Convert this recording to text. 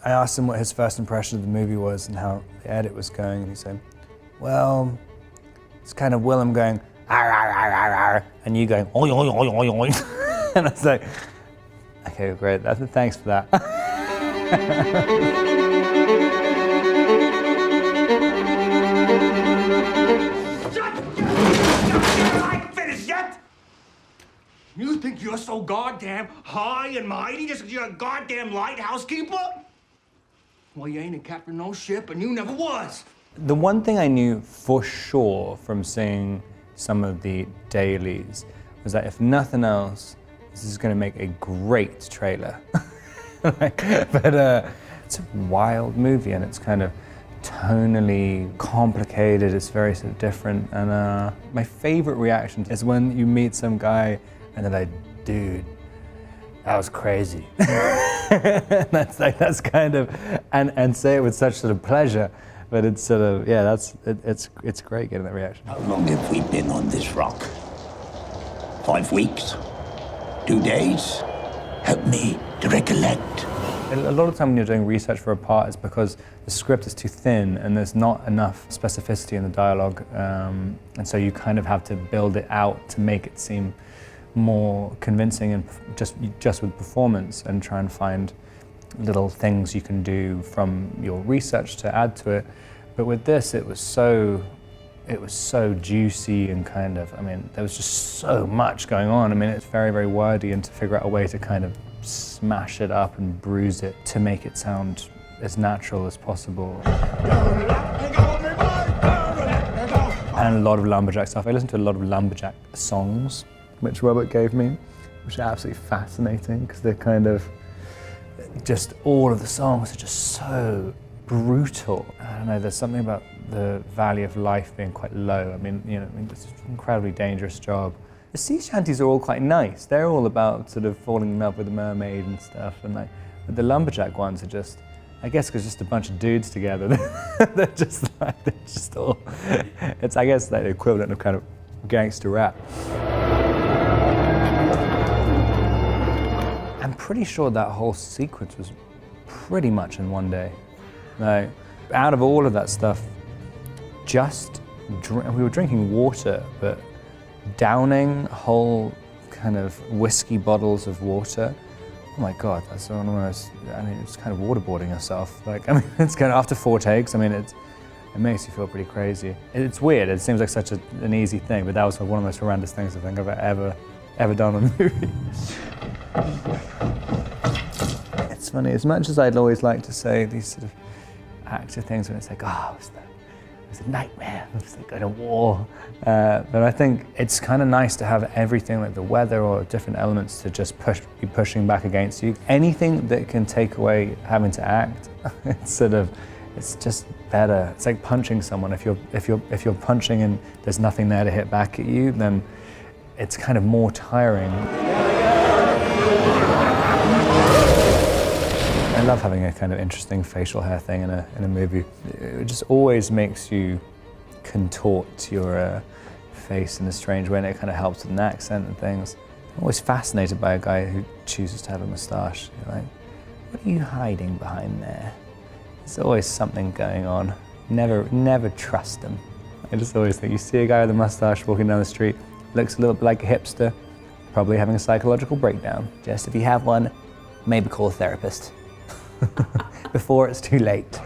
I asked him what his first impression of the movie was and how the edit was going, and he said, well, it's kind of Willem going, ar, ar, ar, ar, ar, and you going, oi, oi, oi, oi, oi. And I was like, okay, great, thanks for that. You think you're so goddamn high and mighty just because you're a goddamn lighthouse keeper? Well, you ain't a captain of no ship, and you never was. The one thing I knew for sure from seeing some of the dailies was that if nothing else, this is going to make a great trailer. But it's a wild movie, and it's kind of tonally complicated. It's very sort of different, and my favorite reaction is when you meet some guy and they're like, dude, that was crazy. that's kind of, and say it with such sort of pleasure, but it's sort of, yeah, it's great getting that reaction. How long have we been on this rock? 5 weeks? 2 days? Help me to recollect. A lot of time when you're doing research for a part, it's because the script is too thin and there's not enough specificity in the dialogue, and so you kind of have to build it out to make it seem more convincing and just with performance, and try and find little things you can do from your research to add to it. But with this, it was so juicy and kind of, I mean, there was just so much going on. I mean, it's very, very wordy, and to figure out a way to kind of smash it up and bruise it to make it sound as natural as possible. And a lot of lumberjack stuff. I listened to a lot of lumberjack songs, which Robert gave me, which are absolutely fascinating because they're kind of just, all of the songs are just so brutal. I don't know, there's something about the value of life being quite low. I mean, you know, it's an incredibly dangerous job. The sea shanties are all quite nice. They're all about sort of falling in love with a mermaid and stuff, and like, but the lumberjack ones are just, I guess, because just a bunch of dudes together. they're just all. It's, I guess, like the equivalent of kind of gangster rap. I'm pretty sure that whole sequence was pretty much in one day. Like, out of all of that stuff, we were drinking water, but downing whole kind of whiskey bottles of water. Oh my God, that's one of those, I mean, it's kind of waterboarding yourself. Like, I mean, it's kind of after 4 takes, I mean, it makes you feel pretty crazy. It's weird, it seems like such an easy thing, but that was one of the most horrendous things I think I've ever done on a movie. It's funny, as much as I'd always like to say these sort of actor things when it's like, oh, it was a nightmare, it was like at a war. But I think it's kind of nice to have everything, like the weather or different elements, to just be pushing back against you. Anything that can take away having to act, it's just better. It's like punching someone. If you're punching and there's nothing there to hit back at you, then it's kind of more tiring. I love having a kind of interesting facial hair thing in a movie. It just always makes you contort your face in a strange way, and it kind of helps with an accent and things. I'm always fascinated by a guy who chooses to have a moustache. You're like, what are you hiding behind there? There's always something going on. Never trust them. I just always think, you see a guy with a moustache walking down the street, looks a little bit like a hipster, probably having a psychological breakdown. Just if you have one, maybe call a therapist before it's too late.